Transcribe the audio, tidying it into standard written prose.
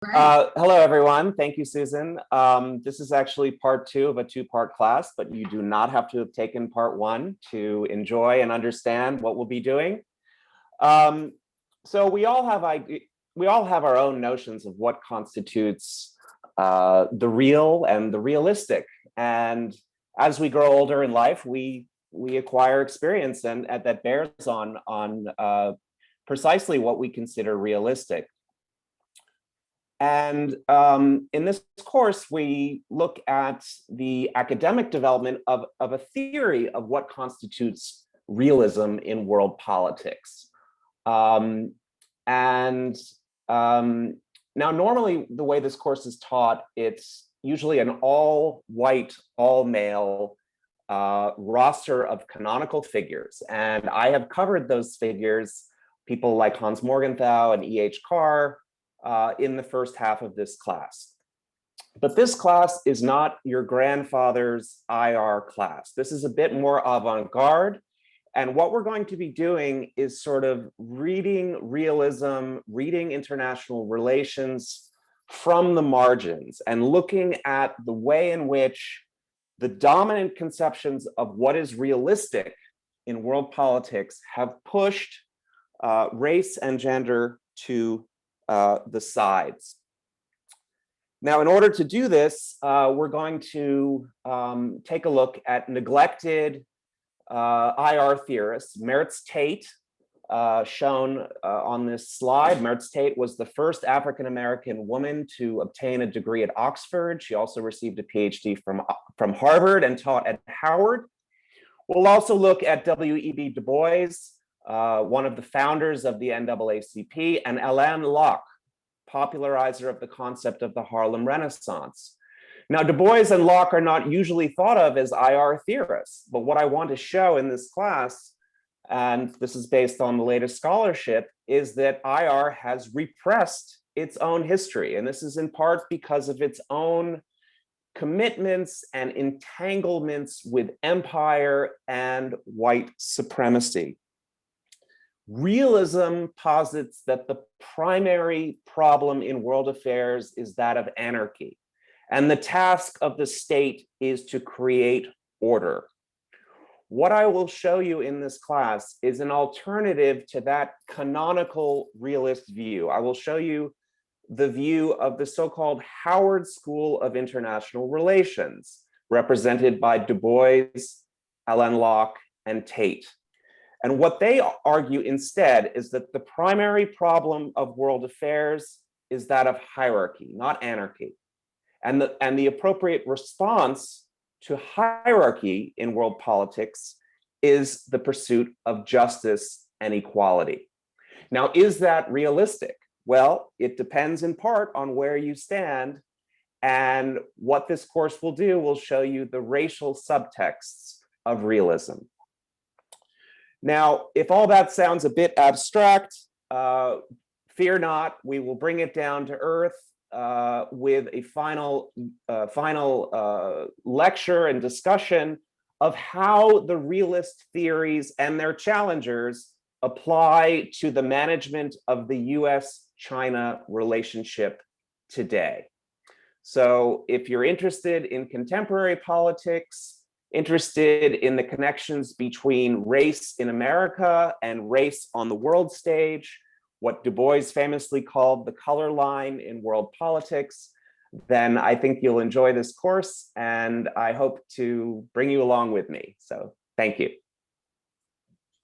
Hello, everyone. Thank you, Susan. This is actually part two of a two-part class, but you do not have to have taken part one to enjoy and understand what we'll be doing. So we all have our own notions of what constitutes the real and the realistic. And as we grow older in life, we acquire experience, and that bears on precisely what we consider realistic. And in this course, we look at the academic development of a theory of what constitutes realism in world politics. Now, normally, the way this course is taught, it's usually an all-white, all-male roster of canonical figures. And I have covered those figures, people like Hans Morgenthau and E.H. Carr, in the first half of this class. But this class is not your grandfather's IR class. This is a bit more avant-garde. And what we're going to be doing is sort of reading realism, reading international relations from the margins and looking at the way in which the dominant conceptions of what is realistic in world politics have pushed race and gender to the sides. Now, in order to do this, we're going to take a look at neglected IR theorists. Merze Tate, shown on this slide. Merze Tate was the first African-American woman to obtain a degree at Oxford. She also received a PhD from Harvard and taught at Howard. We'll also look at W.E.B. DuBois, one of the founders of the NAACP, and Alain Locke, popularizer of the concept of the Harlem Renaissance. Now, DuBois and Locke are not usually thought of as IR theorists, but what I want to show in this class, and this is based on the latest scholarship, is that IR has repressed its own history. And this is in part because of its own commitments and entanglements with empire and white supremacy. Realism posits that the primary problem in world affairs is that of anarchy, and the task of the state is to create order. What I will show you in this class is an alternative to that canonical realist view. I will show you the view of the so-called Howard School of International Relations, represented by DuBois, Alain Locke, and Tate. And what they argue instead is that the primary problem of world affairs is that of hierarchy, not anarchy. And the appropriate response to hierarchy in world politics is the pursuit of justice and equality. Now, is that realistic? Well, it depends in part on where you stand. And what this course will do will show you the racial subtexts of realism. Now, if all that sounds a bit abstract, fear not, we will bring it down to earth with a final lecture and discussion of how the realist theories and their challengers apply to the management of the US-China relationship today. So if you're interested in contemporary politics, interested in the connections between race in America and race on the world stage, what DuBois famously called the color line in world politics, then I think you'll enjoy this course, and I hope to bring you along with me. So thank you.